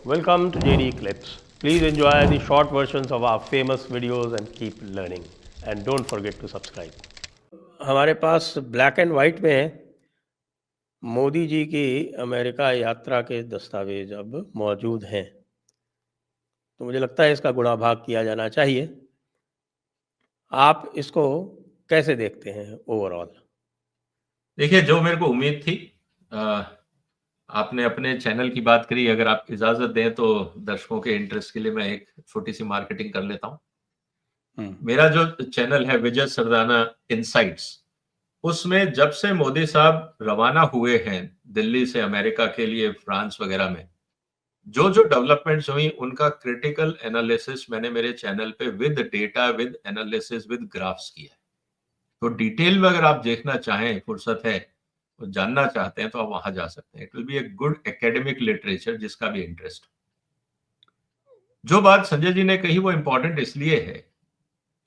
Welcome to JD Clips. Please enjoy the short versions of our famous videos and keep learning. And don't forget to subscribe. हमारे पास black and white में मोदी जी की America यात्रा के दस्तावेज अब मौजूद हैं, तो मुझे लगता है इसका गुणा भाग किया जाना चाहिए। आप इसको कैसे देखते हैं ओवरऑल? देखिए, जो मेरे को उम्मीद थी, आपने अपने चैनल की बात करी, अगर आप इजाजत दें तो दर्शकों के इंटरेस्ट के लिए मैं एक छोटी सी मार्केटिंग कर लेता हूं। मेरा जो चैनल है विजय सरदाना इनसाइट्स, उसमें जब से मोदी साहब रवाना हुए हैं दिल्ली से अमेरिका के लिए, फ्रांस वगैरह में जो जो डेवलपमेंट्स हुई उनका क्रिटिकल एनालिसिस मैंने मेरे चैनल पे with data, with analysis, with graphs किया है। तो डिटेल में अगर आप देखना चाहें, फुर्सत है, तो जानना चाहते हैं, तो आप वहां जा सकते हैं। It will be a good academic literature, जिसका भी इंटरेस्ट। जो बात संजय जी ने कही वो इंपॉर्टेंट इसलिए है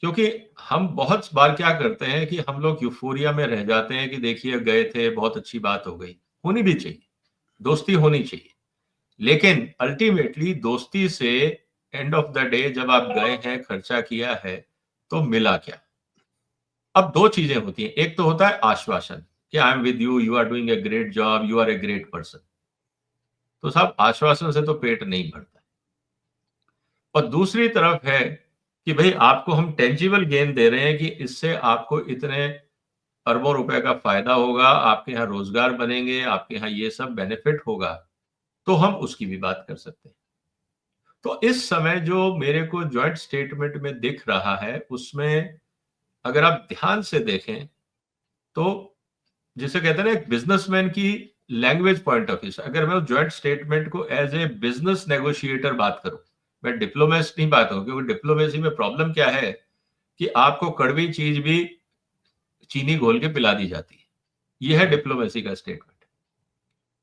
क्योंकि हम बहुत बार क्या करते हैं कि हम लोग यूफोरिया में रह जाते हैं कि देखिए गए थे, बहुत अच्छी बात हो गई। होनी भी चाहिए, दोस्ती होनी चाहिए, लेकिन अल्टीमेटली दोस्ती से एंड ऑफ द डे जब आप गए हैं, खर्चा किया है, तो मिला क्या? अब दो चीजें होती हैं। एक तो होता है आश्वासन कि I am with you, you are doing a great job, you are a great person. तो साहब, आश्वासन से तो पेट नहीं भरता। और दूसरी तरफ है कि भाई आपको हम टेंजिबल गेन दे रहे हैं कि इससे आपको इतने अरबों रुपए का फायदा होगा, आपके यहाँ रोजगार बनेंगे, आपके यहाँ ये सब बेनिफिट होगा, तो हम उसकी भी बात कर सकते हैं। तो इस समय जो मेरे को जॉइंट स्टेटमेंट में दिख रहा है, उसमें अगर आप ध्यान से देखें तो जिसे कहते हैं ना, एक बिजनेसमैन की लैंग्वेज पॉइंट ऑफ व्यू से अगर मैं जॉइंट स्टेटमेंट को एज ए बिजनेस नेगोशिएटर बात करूं, मैं डिप्लोमेसी नहीं बात करूं, क्योंकि डिप्लोमेसी में प्रॉब्लम क्या है कि आपको कड़वी चीज भी चीनी घोल के पिला दी जाती है। यह है डिप्लोमेसी का स्टेटमेंट।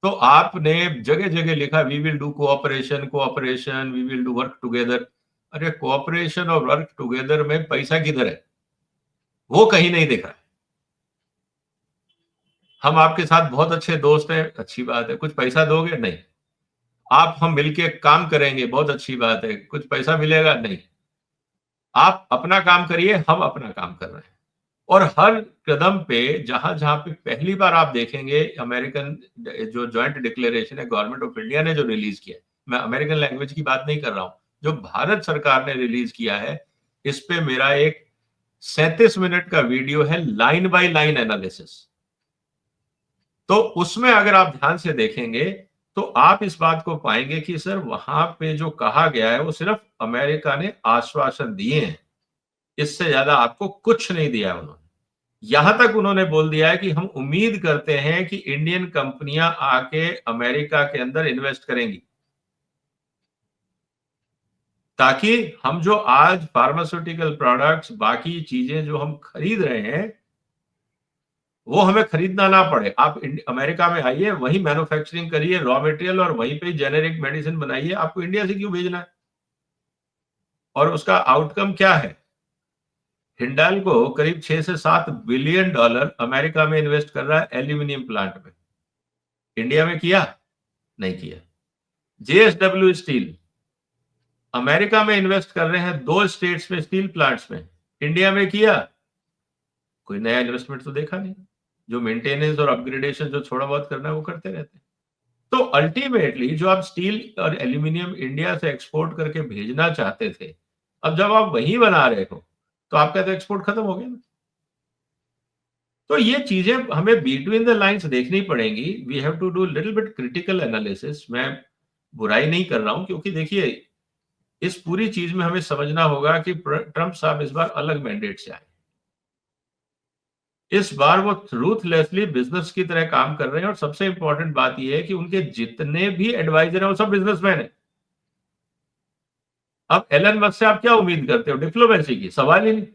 तो आपने जगह जगह लिखा we will do cooperation, cooperation, we will do work together. अरे कोऑपरेशन और वर्क टुगेदर में पैसा किधर है? वो कहीं नहीं दिख रहा है। हम आपके साथ बहुत अच्छे दोस्त हैं, अच्छी बात है, कुछ पैसा दोगे? नहीं। आप हम मिलके काम करेंगे, बहुत अच्छी बात है, कुछ पैसा मिलेगा? नहीं। आप अपना काम करिए, हम अपना काम कर रहे हैं। और हर कदम पे जहां जहां पे पहली बार आप देखेंगे अमेरिकन जो जॉइंट डिक्लेरेशन है गवर्नमेंट ऑफ इंडिया ने जो रिलीज किया, मैं अमेरिकन लैंग्वेज की बात नहीं कर रहा हूं, जो भारत सरकार ने रिलीज किया है, इस पे मेरा एक 37 मिनट का वीडियो है, लाइन बाय लाइन एनालिसिस। तो उसमें अगर आप ध्यान से देखेंगे तो आप इस बात को पाएंगे कि सर वहां पे जो कहा गया है वो सिर्फ अमेरिका ने आश्वासन दिए हैं, इससे ज्यादा आपको कुछ नहीं दिया उन्होंने। यहां तक उन्होंने बोल दिया है कि हम उम्मीद करते हैं कि इंडियन कंपनियां आके अमेरिका के अंदर इन्वेस्ट करेंगी, ताकि हम जो आज फार्मास्यूटिकल प्रोडक्ट्स, बाकी चीजें जो हम खरीद रहे हैं, वो हमें खरीदना ना पड़े। आप अमेरिका में आइए, वहीं मैन्युफैक्चरिंग करिए, रॉ मटेरियल, और वहीं पे जेनेरिक मेडिसिन बनाइए। आपको इंडिया से क्यों भेजना है? और उसका आउटकम क्या है? हिंडाल को करीब 6 से 7 बिलियन डॉलर अमेरिका में इन्वेस्ट कर रहा है एल्यूमिनियम प्लांट में। इंडिया में किया? नहीं किया। जेएसडब्ल्यू स्टील अमेरिका में इन्वेस्ट कर रहे हैं 2 स्टेट्स में स्टील प्लांट्स में। इंडिया में किया? कोई नया इन्वेस्टमेंट तो देखा नहीं। जो मेंटेनेंस और अपग्रेडेशन जो थोड़ा बहुत करना है वो करते रहते हैं। तो अल्टीमेटली जो आप स्टील और एल्यूमिनियम इंडिया से एक्सपोर्ट करके भेजना चाहते थे, अब जब आप वही बना रहे हो तो आपका तो एक्सपोर्ट खत्म हो गया ना। तो ये चीजें हमें बिटवीन द लाइंस देखनी पड़ेंगी। We have to do little bit critical analysis. मैं बुराई नहीं कर रहा हूं, क्योंकि देखिए इस पूरी चीज में हमें समझना होगा कि ट्रंप साहब इस बार अलग मैंडेट से आए। इस बार वो रूथलेसली बिजनेस की तरह काम कर रहे हैं, और सबसे इंपॉर्टेंट बात यह है कि उनके जितने भी एडवाइजर हैं वो सब बिजनेसमैन हैं। अब एलन मस्क से आप क्या उम्मीद करते हो? डिप्लोमेसी की? सवाल ही नहीं।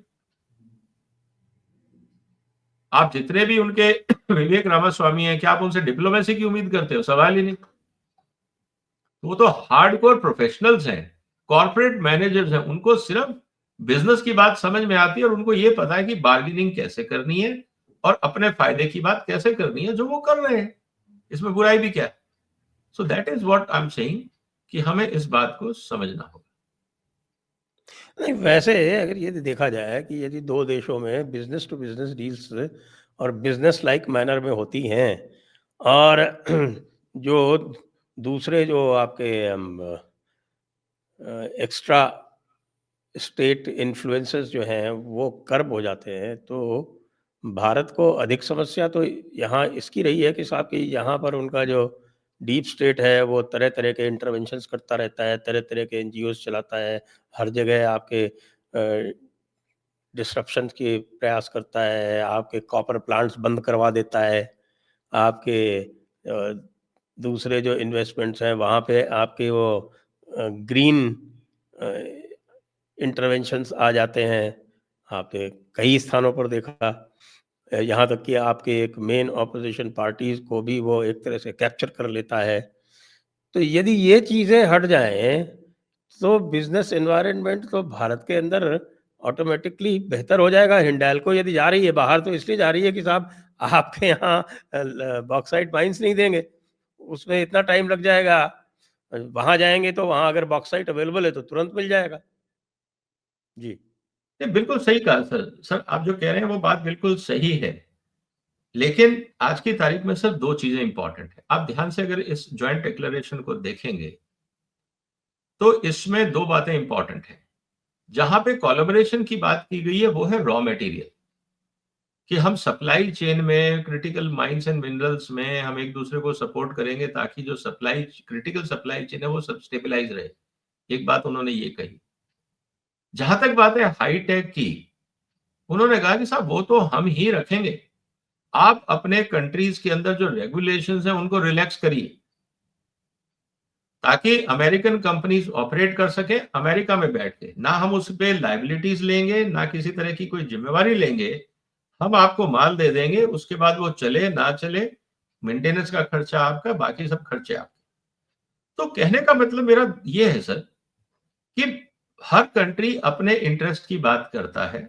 आप जितने भी उनके विवेक रामास्वामी हैं, क्या आप उनसे डिप्लोमेसी की उम्मीद करते हो? सवाल ही नहीं। वो तो हार्डकोर प्रोफेशनल्स हैं, कॉर्पोरेट मैनेजर्स हैं, उनको सिर्फ बिजनेस की बात समझ में आती है और उनको ये पता है कि बार्गेनिंग कैसे करनी है और अपने फायदे की बात कैसे करनी है, जो वो कर रहे हैं। इसमें बुराई भी क्या है? So that is what I am saying कि हमें इस बात को समझना होगा। नहीं, वैसे अगर ये देखा जाए कि यदि 2 देशों में बिज़नेस टू बिज़नेस डील्स और बिज़नेस लाइक मैनर में होती हैं और जो दूसरे जो आपके एक्स्ट्रा स्टेट इन्फ्लुएंसेस जो हैं वो कर्ब हो जाते हैं, तो भारत को अधिक समस्या तो यहाँ इसकी रही है कि साहब कि यहाँ पर उनका जो डीप स्टेट है वो तरह-तरह के इंटरवेंशंस करता रहता है, तरह-तरह के एनजीओज़ चलाता है, हर जगह आपके डिसरप्शन के प्रयास करता है, आपके कॉपर प्लांट्स बंद करवा देता है, आपके दूसरे जो इन्वेस्टमेंट्स हैं वहाँ पे आपके वो ग्रीन इंटरवेंशंस आ जाते हैं। आपने कई स्थानों पर देखा, यहाँ तक कि आपके एक मेन ऑपोजिशन पार्टीज़ को भी वो एक तरह से कैप्चर कर लेता है। तो यदि ये चीज़ें हट जाएँ, तो बिज़नेस एनवायरनमेंट तो भारत के अंदर ऑटोमैटिकली बेहतर हो जाएगा। हिंडाल्को यदि जा रही है बाहर तो इसलिए जा रही है कि साहब आपके यहाँ बॉक्साइट माइन्स नहीं देंगे, उसमें इतना टाइम लग जाएगा। वहाँ जाएँगे तो वहाँ अगर बॉक्साइट अवेलेबल है तो तुरंत मिल जाएगा। जी। ये बिल्कुल सही कहा सर। सर, आप जो कह रहे हैं वो बात बिल्कुल सही है। लेकिन आज की तारीख में सर 2 चीज़ें इम्पोर्टेंट हैं। आप ध्यान से अगर इस जॉइंट डिक्लेरेशन को देखेंगे, तो इसमें 2 बातें इम्पोर्टेंट हैं। जहाँ पे कोलैबोरेशन की बात की गई है वो है रॉ मटेरियल, कि हम सप्लाई चेन में क्रिटिकल माइंस एंड मिनरल्स में हम एक-दूसरे को सपोर्ट करेंगे ताकि जो क्रिटिकल सप्लाई चेन है वो सब स्टेबलाइज़ रहे। एक बात उन्होंने ये कही। जहाँ तक बात है हाई-टेक की, उन्होंने कहा कि साहब वो तो हम ही रखेंगे। आप अपने कंट्रीज़ के अंदर जो रेगुलेशंस हैं उनको रिलैक्स करिए, ताकि अमेरिकन कंपनीज़ ऑपरेट कर सकें अमेरिका में बैठ के। ना हम उस पे लायबिलिटीज़ लेंगे, ना किसी तरह की कोई ज़िम्मेवारी लेंगे। हम आपको माल दे देंगे, उसके बाद वो चले, ना चले, मेंटेनेंस का खर्चा आपका, बाकी सब खर्चे आपके। तो कहने का मतलब मेरा ये है सर कि हर कंट्री अपने इंटरेस्ट की बात करता है।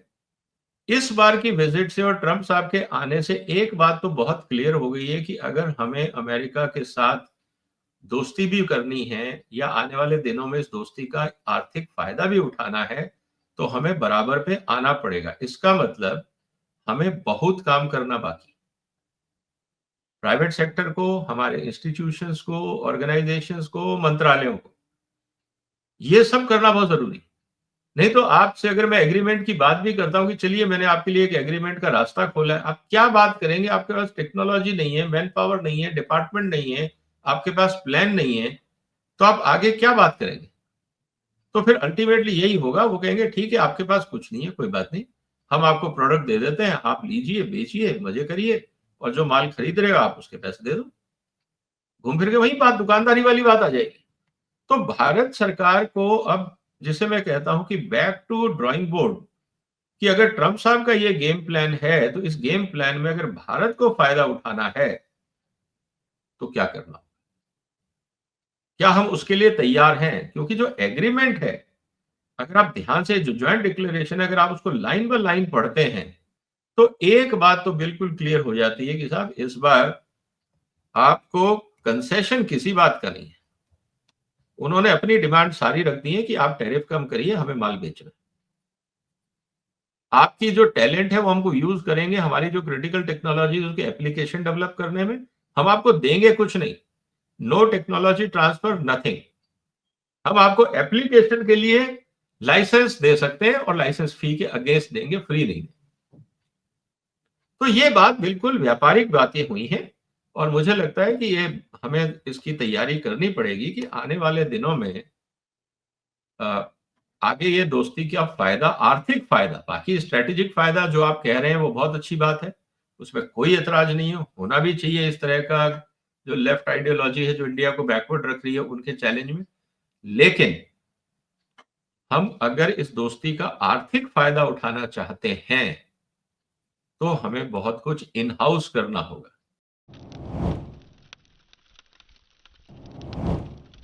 इस बार की विजिट से और ट्रम्प साहब के आने से एक बात तो बहुत क्लियर हो गई है कि अगर हमें अमेरिका के साथ दोस्ती भी करनी है या आने वाले दिनों में इस दोस्ती का आर्थिक फायदा भी उठाना है, तो हमें बराबर पे आना पड़ेगा। इसका मतलब हमें बहुत काम करना बाकी। प्राइवेट सेक्टर को, हमारे इंस्टीट्यूशंस को, ऑर्गेनाइजेशंस को, मंत्रालयों को, ये सब करना बहुत ज़रूरी है। नहीं तो आपसे अगर मैं एग्रीमेंट की बात भी करता हूँ कि चलिए मैंने आपके लिए एक एग्रीमेंट का रास्ता खोला है, आप क्या बात करेंगे? आपके पास टेक्नोलॉजी नहीं है, मैन पावर नहीं है, डिपार्टमेंट नहीं है, आपके पास प्लान नहीं है, तो आप आगे क्या बात करेंगे? तो फिर अल्टीमेटली यही होगा, वो कहेंगे ठीक है आपके पास कुछ नहीं है, कोई बात नहीं, हम आपको प्रोडक्ट दे देते हैं, आप लीजिए, बेचिए, मज़े करिए और जो माल खरीद रहे हो आप उसके पैसे दे दो। घूम फिर के वही बात दुकानदारी वाली बात आ जाएगी। तो भारत सरकार को अब, जिसे मैं कहता हूं कि बैक टू ड्राइंग बोर्ड, कि अगर ट्रम्प साहब का ये गेम प्लान है, तो इस गेम प्लान में अगर भारत को फायदा उठाना है, तो क्या करना? क्या हम उसके लिए तैयार हैं? क्योंकि जो एग्रीमेंट है, अगर आप ध्यान से जो जॉइंट डिक्लेरेशन है, अगर आप उसको लाइन बाय लाइन पढ़ते हैं, तो एक बात तो बिल्कुल क्लियर हो जाती है कि साहब इस बार आपको कंसेशन किसी बात का नहीं है। उन्होंने अपनी डिमांड सारी रख दी है कि आप टैरिफ कम करिए, हमें माल बेचना है। आपकी जो टैलेंट है वो हमको यूज करेंगे, हमारी जो क्रिटिकल टेक्नोलॉजी उसके एप्लीकेशन डेवलप करने में, हम आपको देंगे कुछ नहीं। No technology transfer, nothing. हम आपको एप्लीकेशन के लिए लाइसेंस दे सकते हैं और लाइसेंस फी के अगेंस्ट देंगे, फ्री नहीं। तो ये बात बिल्कुल व्यापारिक बातें हुई हैं और मुझे लगता है कि ये हमें इसकी तैयारी करनी पड़ेगी कि आने वाले दिनों में अ, आगे ये दोस्ती का फायदा, आर्थिक फायदा, बाकी स्ट्रेटेजिक फायदा जो आप कह रहे हैं वो बहुत अच्छी बात है, उसमें कोई एतराज नहीं है, होना भी चाहिए। इस तरह का जो लेफ्ट आइडियोलॉजी है जो इंडिया को बैकवर्ड रख रही है उनके चैलेंज में, लेकिन हम अगर इस दोस्ती का आर्थिक फायदा उठाना चाहते हैं, तो हमें बहुत कुछ इन हाउस करना होगा।